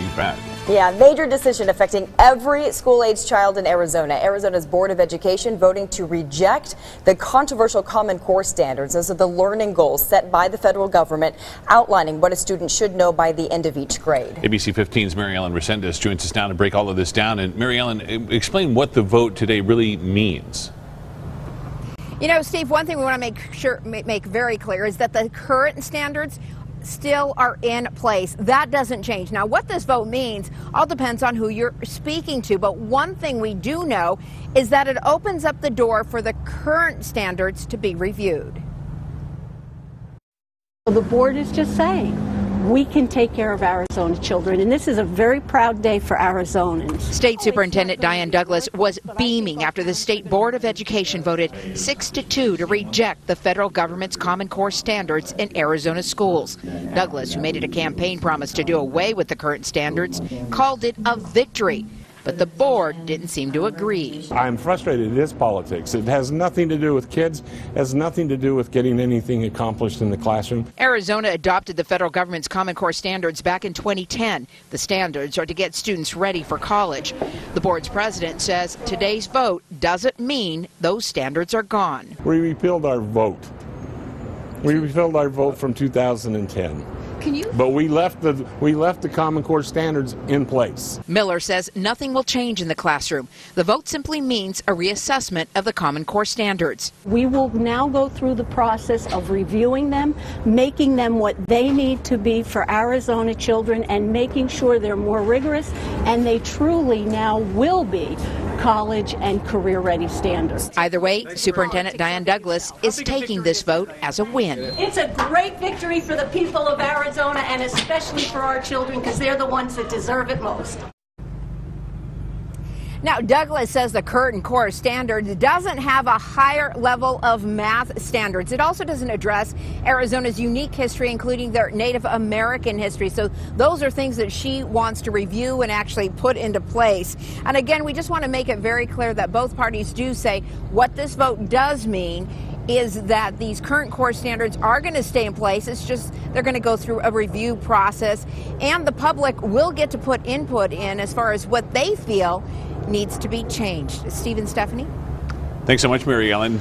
you bet. Yeah, major decision affecting every school-age child in Arizona. Arizona's Board of Education voting to reject the controversial Common Core standards. Those are the learning goals set by the federal government outlining what a student should know by the end of each grade. ABC 15's Mary Ellen Resendez joins us now to break all of this down. And Mary Ellen, explain what the vote today really means. You know, Steve, one thing we want to make very clear is that the current standards still are in place. That doesn't change. Now, what this vote means all depends on who you're speaking to. But one thing we do know is that it opens up the door for the current standards to be reviewed. The board is just saying we can take care of Arizona children, and this is a very proud day for Arizonans. State Superintendent Diane Douglas was beaming after the State Board of Education voted 6-2 to reject the federal government's Common Core standards in Arizona schools. Douglas, who made it a campaign promise to do away with the current standards, called it a victory. But the board didn't seem to agree. I'm frustrated. It is politics. It has nothing to do with kids. It has nothing to do with getting anything accomplished in the classroom. Arizona adopted the federal government's Common Core standards back in 2010. The standards are to get students ready for college. The board's president says today's vote doesn't mean those standards are gone. We repealed our vote. We repealed our vote from 2010. But we left the Common Core standards in place. Miller says nothing will change in the classroom. The vote simply means a reassessment of the Common Core standards. We will now go through the process of reviewing them, making them what they need to be for Arizona children, and making sure they're more rigorous, and they truly now will be college and career-ready standards. Either way, Superintendent Diane Douglas is taking this vote as a win. It's a great victory for the people of Arizona, and especially for our children, because they're the ones that deserve it most. Now, Douglas says the current core standard doesn't have a higher level of math standards. It also doesn't address Arizona's unique history, including their Native American history. So those are things that she wants to review and actually put into place. And again, we just want to make it very clear that both parties do say what this vote does mean is that these current core standards are going to stay in place. It's just they're going to go through a review process, and the public will get to put input in as far as what they feel needs to be changed. Steve and Stephanie? Thanks so much, Mary Ellen.